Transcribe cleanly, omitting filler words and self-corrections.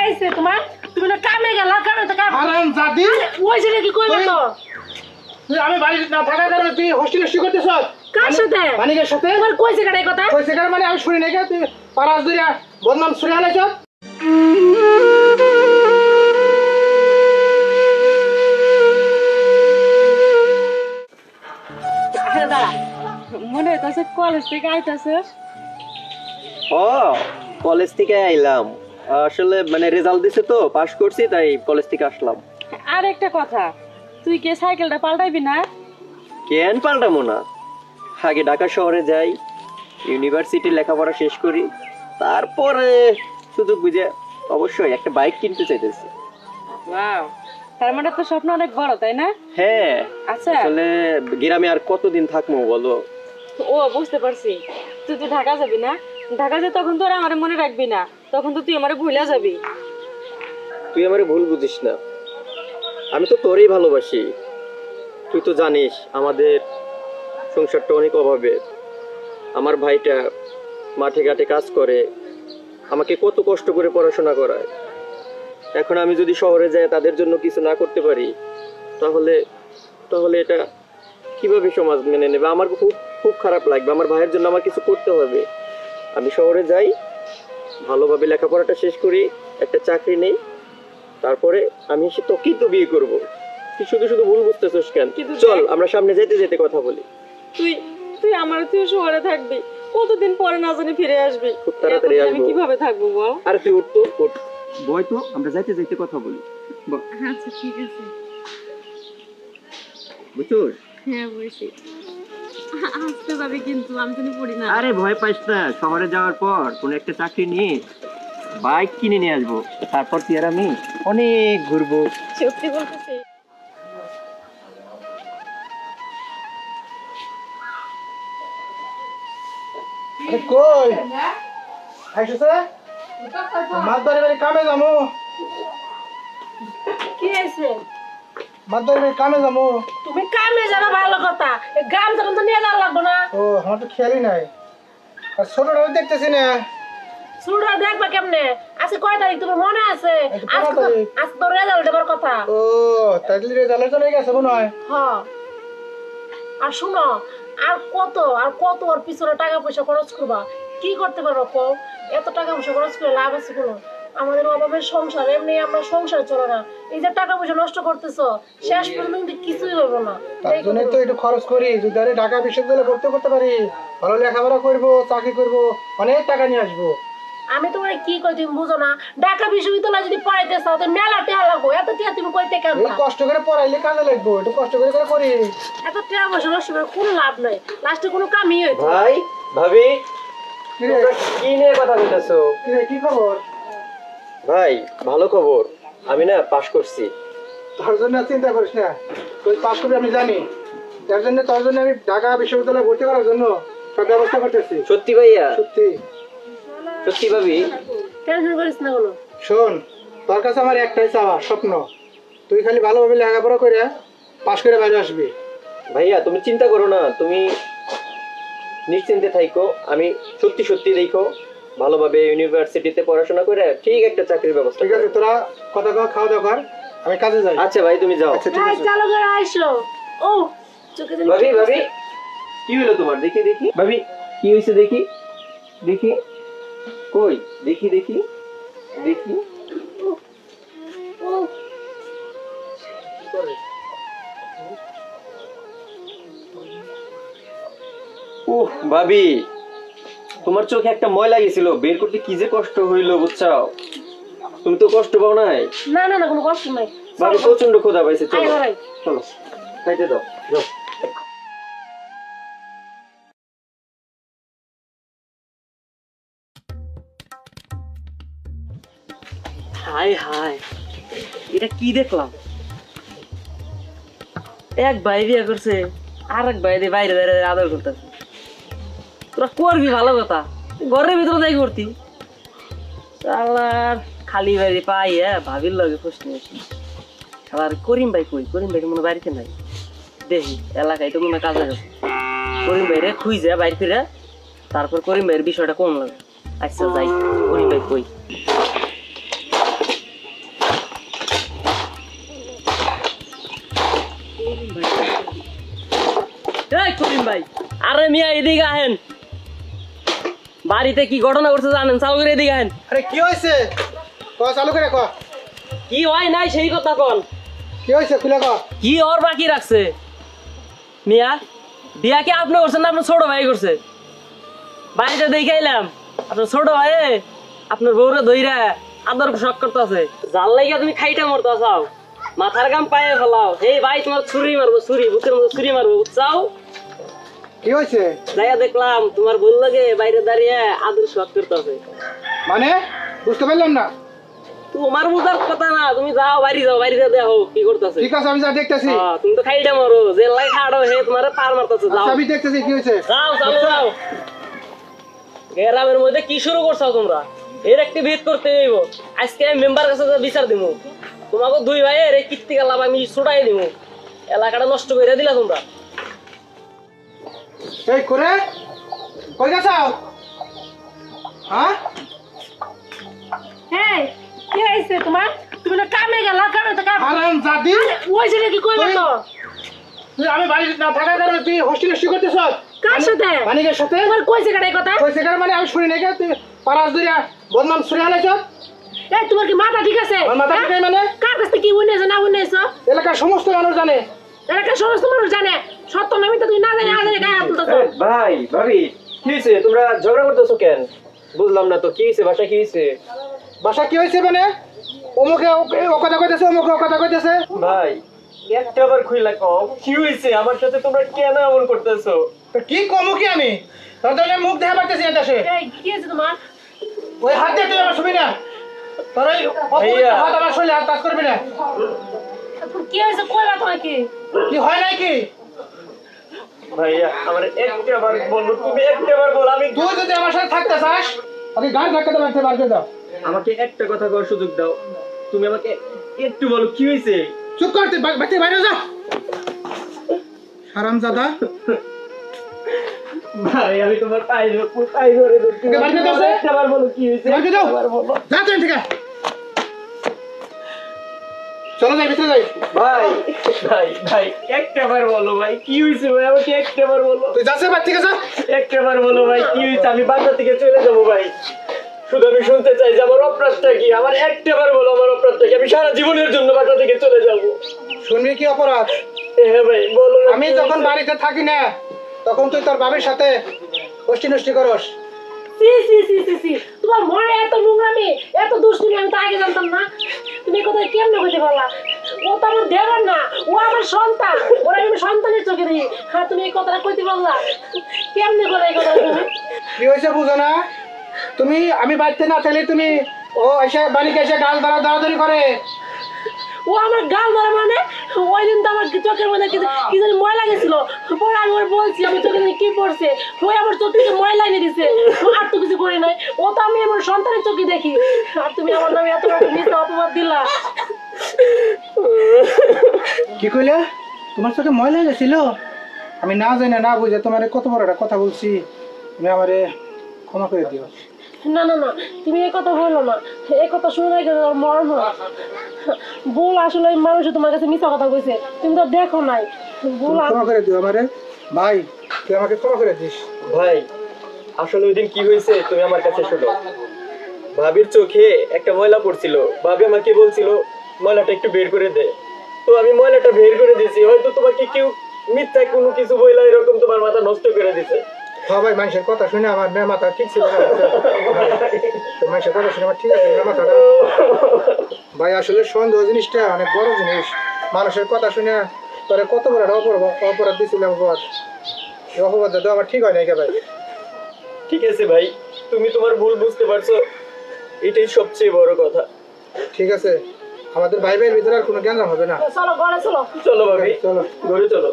হইছে তোমার? তুমি না কামে গেলা, কামে তো কাম। হারাম জাতি। ওই যে কি কইলো তো? তুই আমি বাড়ি না থাকার কারণে তুই হোস্টেলে শুয়ে করতেছ? কার সাথে? মানিকের সাথে। তোমার কইছে কেন এই কথা? কইছে কেন মানে আমি শুনি নাই কে? তুই পারাস দিয়া বদনাম শুনে আনাইছ? মনে হইতাছে কলেজ থেকে আইতাছস। ও কলেজ থেকে আইলাম, আসলে মানে রেজাল্ট দিছে তো পাস করছি তাই কলেজ থেকে আসলাম। আর একটা কথা, তুই কি সাইকেলটা পাল্টাইবি না? কেন পাল্টাবো না, আগে ঢাকা শহরে যাই, ইউনিভার্সিটি লেখাপড়া শেষ করি, তারপরে সুযোগ বুঝে অবশ্যই একটা বাইক কিনতে চাইতেছি। ওয়াও, তার মানে তো স্বপ্ন অনেক বড়, তাই না? হ্যাঁ, আচ্ছা আসলে গ্রামে আর কতদিন থাকবো বলো? ও বুঝতে পারছি, তুই তো ঢাকা যাবি না? ঢাকা যে তখন তো আর আমার মনে রাখবি না, তখন তো তুই আমারে ভুলে যাবি। তুই আমারে ভুল বুঝিস না, আমি তো তোরই ভালোবাসি। তুই তো জানিস আমাদের সংসারটা অনেক অভাবে, আমার ভাইটা মাঠে ঘাটে কাজ করে, আমাকে কত কষ্ট করে পড়াশোনা করায়। এখন আমি যদি শহরে যাই তাদের জন্য কিছু না করতে পারি, তাহলে তাহলে এটা কিভাবে সমাজ মেনে নেবে? আমার খুব খুব খারাপ লাগবে। আমার ভাইয়ের জন্য আমার কিছু করতে হবে। আমি শহরে যাই, ভালোভাবে লেখাপড়াটা শেষ করি, একটা চাকরি নেই, তারপরে আমি এসে তোকেই তো বিয়ে করবো। তুই শুধু শুধু ভুল বুঝতেছিস কেন? চল আমরা সামনে যেতে যেতে কথা বলি। তুই তুই আমার তুই শহরে থাকবি, কতদিন পরে না জানি ফিরে আসবি। খুব তাড়াতাড়ি আসবো। আমি কিভাবে থাকবো বল? আরে তুই উঠ তো, উঠ। বই তো, আমরা যাইতে যাইতে কথা বলি। আচ্ছা ঠিক আছে। বুঝছস? হ্যাঁ বুঝছি। আসতে যাবি কিন্তু আমি তো পড়ি না। আরে ভয় পাইস না, শহরে যাওয়ার পর কোন একটা চাকরি নিয়ে বাইক কিনে নিয়ে আসবো, তারপর তুই আর আমি অনেক ঘুরবো। সত্যি বলতেছি? কই আইসছে? মাদবাড়ি বাড়ি কামে যাবো। কি হয়েছে? মাদবাড়ি বাড়ি কামে যাবো। তুমি কামে যাবে ভালো কথা, গ্রাম তখন তো নিয়ে যাওয়া লাগবো না। ও আমার তো খেয়ালই নাই। আর ছোটটাও দেখতেছি না। শুরুটা দেখবা কেমনে? আজকে কয় তারিখ তোমার মনে আছে? আজকে 15 তারিখ। আজকে তো রেজাল্ট দেবার কথা। ও তাইলে রেজাল্টের জন্য গেছে মনে হয়। হ্যাঁ, আর শুনো, আর কত আর পিছনে টাকা পয়সা খরচ করবা? কি করতে পারো কও? এত টাকা পয়সা খরচ করে লাভ আছে কোনো? আমাদের অভাবের সংসার, এমনি আমরা সংসার চলে না। এই যে টাকা পয়সা নষ্ট করতেছো, শেষ পর্যন্ত কিন্তু কিছুই হইবো না। তার জন্য তো একটু খরচ করি, যদি আরে ঢাকা বিশ্ববিদ্যালয়ে ভর্তি করতে পারি, ভালো লেখাপড়া করবো, চাকরি করবো, অনেক টাকা নিয়ে আসবো। আমি তোমার কি কই তুমি বুঝো না? ঢাকা বিশ্ববিদ্যালয় যদি পড়াইতে চাও তো মেলা টাকা লাগবো। এত টাকা তুমি কইতে কেন? এই কষ্ট করে পড়াইলে কাজে লাগবো, একটু কষ্ট করে করি। এত টাকা পয়সা নষ্ট করে কোনো লাভ নাই, লাস্টে কোনো কামই হইতো না। ভাই ভাবি, কি রে? কি নিয়ে কথা বলতেছো? কি রে, কি খবর? ভাই ভালো খবর, আমি না পাস করছি। তোর জন্য চিন্তা করিস না, তুই পাস করবি আমি জানি। তার জন্য তোর জন্য আমি ঢাকা বিশ্ববিদ্যালয়ে ভর্তি করার জন্য সব ব্যবস্থা করতেছি। সত্যি ভাইয়া? সত্যি সত্যি ভাবি? টেনশন করিস না কোনো। শোন, তোর কাছে আমার একটাই চাওয়া, স্বপ্ন, তুই খালি ভালোভাবে লেখাপড়া করে পাস করে বাইরে আসবি। ভাইয়া তুমি চিন্তা করো না, তুমি নিশ্চিন্তে থাইকো, আমি সত্যি সত্যি দেখো ভালোভাবে ইউনিভার্সিটিতে পড়াশোনা করে ঠিক একটা চাকরির ব্যবস্থা। ঠিক আছে, তোরা কথা কথা খাওয়া দাওয়া কর, আমি কাজে যাই। আচ্ছা ভাই তুমি যাও। আচ্ছা ঠিক হ্যাঁ আছে। চলো করে আইসো। ও চোখে দিন। ভাবি ভাবি কি হলো তোমার? দেখি দেখি ভাবি কি হয়েছে, দেখি দেখি, কই দেখি দেখি দেখি। উহ ভাবি, তোমার চোখে একটা ময়লা গেছিল, বের করতে কি যে কষ্ট হইলো বুঝছাও? তুমি তো কষ্ট পাও নাই? না না না কোনো কষ্ট নাই। ভাবি প্রচন্ড ক্ষুধা পাইছে, চলো আয় ভাই। চলো খাইতে দাও, যাও। হাই হাই, এটা কি দেখলাম? এক ভাই বিয়ে করছে, আর এক ভাই বাইরে বাইরে আদর করতেছে। তোরা করবি ভালো কথা, ঘরের ভিতরে যাই করতি। শালার খালি বাড়ি পাই ভাবির লগে প্রশ্ন আসি। শালার করিম ভাই কই? করিম ভাই মনে বাড়িতে নাই, দেখি এলাকায় তো মনে কাজে গেছে। করিম ভাইরে খুঁজে বাইর ফিরে, তারপর করিম ভাইয়ের বিষয়টা কম লাগে। আচ্ছা যাই, করিম ভাই কই? ভাই। আরে মিয়া এদিকে আহেন, বাড়িতে কি ঘটনা করছে জানেন? চালু করে এদিকে আহেন। আরে কি হয়েছে ক চালু করে ক কি হয় নাই সেই কথা কন। কি হয়েছে খুলে ক কি ওর বাকি রাখছে? মিয়া বিয়া কি আপনি করছেন না আপনার ছোট ভাই করছে? বাড়িতে দেখে এলাম আপনার ছোট ভাই আপনার বউরে ধইরা আদর শখ করতে আছে। জাল লাগিয়া তুমি খাইটা মরতে চাও, মাথার গাম পায়ে ফেলাও। এই ভাই তোমার ছুরি মারবো, ছুরি বুকের মধ্যে ছুরি মারবো, বুঝছাও? কি হয়েছে যাইয়া দেখলাম তোমার বল লাগে বাইরে দাঁড়িয়ে আদর শখ করতে আছে। মানে বুঝতে পারলাম না। তোমার বুঝার কথা না, তুমি যাও বাড়ি যাও, বাড়িতে দেখো কি করতেছে। ঠিক আছে আমি যা দেখতেছি। তুমি তো খাইটা মারো, যে লাই খাড়ো হে তোমার পার মারতেছে। যাও আমি দেখতেছি কি হয়েছে। যাও চলো যাও। গ্রামের মধ্যে কি শুরু করছো তোমরা? এর একটি ভেদ করতে হইব। আজকে আমি মেম্বার কাছে বিচার দিব, তোমাকে দুই ভাইয়ের এই কীর্তিকা লাভ আমি ছুটাই দিব। এলাকাটা নষ্ট করে দিলা তোমরা। এই করে কই গেছাও? হ্যাঁ হ্যাঁ কি হয়েছে তোমার? তুমি না কামে গেলা, কামে তো কাম আরাম জাদি ওই যে কি কইলা তো? তুই আমি বাড়ি না থাকার কারণে তুই হোস্টেলে শুয়ে করতেছ? কার সাথে? মানিকের সাথে। তোমার কইছে কাটাই কথা? কইছে কার মানে আমি শুনি নাই কে তুই পারাস দরিয়া বদনাম শুনে আলাইছ? এই তোমার কি মাথা ঠিক আছে? আমার মাথা ঠিক হ্যাঁ? মানে কার কাছে কি উন্নয়স না উন্নয়স? এলাকার সমস্ত মানুষ জানে। এলাকার সমস্ত মানুষ জানে, সত্য নামি তো তুমি না জানি আজারে গায়ে হাত তুলতেছ। ভাই ভাবি কি হয়েছে? তোমরা ঝগড়া করতেছো কেন? বুঝলাম না তো কি হয়েছে, বাসা কি হয়েছে? বাসা কি হয়েছে মানে? অমুকে ও কথা কইতেছে, অমুকে ও কথা কইতেছে। ভাই একটা বার খুইলা কও কি হয়েছে? আমার সাথে তোমরা কেন এমন করতেছো? তো কি কমু কি আমি? তোর তো মুখ দেখা পাইতেছি এটা সে। এই কি হয়েছে তোমার? ওই হাত দিয়ে তুই আমার ছবি না। তোর ওই অপবিত্র হাত আমার শরীরে হাত টাচ করবি না। কি হয়েছে কইবা তোমার কি? কি হয় নাই কি? ভাইয়া আমার একটা বার বলো, তুমি একটা বার বলো। আমি তুই যদি আমার সাথে থাকতে চাস আমি গান ধাক্কাতে পারতে বার করে দাও। আমাকে একটা কথা কওয়ার সুযোগ দাও। তুমি আমাকে একটু বলো কি হয়েছে? চুপ কর, তুই বাড়ি বাইরে যা। হারামজাদা। ভাই আমি তোমার পায়ে ধরে ধরছি। তোকে বাড়ি যেতে হবে? একটা বার বলো কি হয়েছে? বাড়ি যাও। একবার বলো। যা তুই ঠিক আছে। চলো যাই ভিতরে যাই। ভাই ভাই ভাই একটা বার বলো ভাই কি হয়েছে? ভাই আমাকে একটা বার বলো। তুই যাচ্ছে বাড়ি থেকে যা। একটা বার বলো ভাই কি হয়েছে? আমি বাসা থেকে চলে যাবো ভাই। শুধু আমি শুনতে চাই যে আমার অপরাধটা কি। আমার একটা বার বলো আমার অপরাধটা কি। আমি সারা জীবনের জন্য বাসা থেকে চলে যাবো। শুনবি কি অপরাধ? হ্যাঁ ভাই বলো না। আমি যখন বাড়িতে থাকি না তখন তুই তোর বাবার সাথে গোষ্ঠী নষ্টি করস। সি সি সি সি সি তোমার মনে এত নোংরামি, এত দুষ্টুমি আমি তো আগে জানতাম না। তুমি এই কথা কেমনে কইতে পারলা? ও তো আমার দেওয়ার না, ও আমার সন্তান। ওরা আমি সন্তানের চোখে দেখি। হ্যাঁ তুমি এই কথাটা কইতে পারলা? কেমনে করে এই কথা তুমি? কি হয়েছে বুঝো না? তুমি আমি বাড়িতে না থাকলে তুমি ও এসে বাড়িতে এসে গাল দাঁড়াদাঁড়ি করে। ও আমার গাল ধরে মানে ওই দিন তো আমার চোখের মধ্যে কি জানি ময়লা গেছিল। পরে আমি ওর বলছি আমি চোখে কি পড়ছে, ওই আমার চোখ থেকে ময়লা এনে দিছে। আর তো কিছু করি নাই, ও তো আমি আমার সন্তানের চোখে দেখি। আর তুমি আমার নামে এত মিথ্যা অপবাদ দিলা। কি কইলে? তোমার চোখে ময়লা গেছিল? আমি না জানি না বুঝে তোমার কত বড় একটা কথা বলছি, তুমি আমারে ক্ষমা করে দিও। না না না তুমি এই কথা বলো না, এই কথা শুনে মরণ হয়। ভুল আসলে মানুষ তোমার কাছে মিথ্যা কথা কইছে, তুমি তো দেখো নাই। ভুল ক্ষমা করে দিও আমারে ভাই, তুই আমাকে ক্ষমা করে দিস। ভাই আসলে ওই দিন কি হয়েছে তুমি আমার কাছে শোনো। ভাবির চোখে একটা ময়লা পড়ছিল, ভাবি আমাকে বলছিল ময়লাটা একটু বের করে দে। তো আমি ময়লাটা বের করে দিয়েছি। হয়তো তোমাকে কেউ মিথ্যা কোনো কিছু বইলা এরকম তোমার মাথা নষ্ট করে দিছে। হ্যাঁ ভাই, মানুষের কথা শুনে আমার মাথা ঠিক ছিল না। মানুষের কথা শুনে আমার ঠিক আছে না মাথাটা। ভাই আসলে সন্দেহ জিনিসটা অনেক বড় জিনিস। মানুষের কথা শুনে তোরে কত বড় অপরাধ দিয়েছিলাম। এই অপরাধটা তো আমার ঠিক হয় নাই কে ভাই। ঠিক আছে ভাই, তুমি তোমার ভুল বুঝতে পারছো, এটাই সবচেয়ে বড় কথা। ঠিক আছে, আমাদের ভাই ভাইয়ের ভিতরে আর কোনো জ্ঞান হবে না। চলো ঘরে চলো। চলো ভাবি, চলো ঘরে চলো।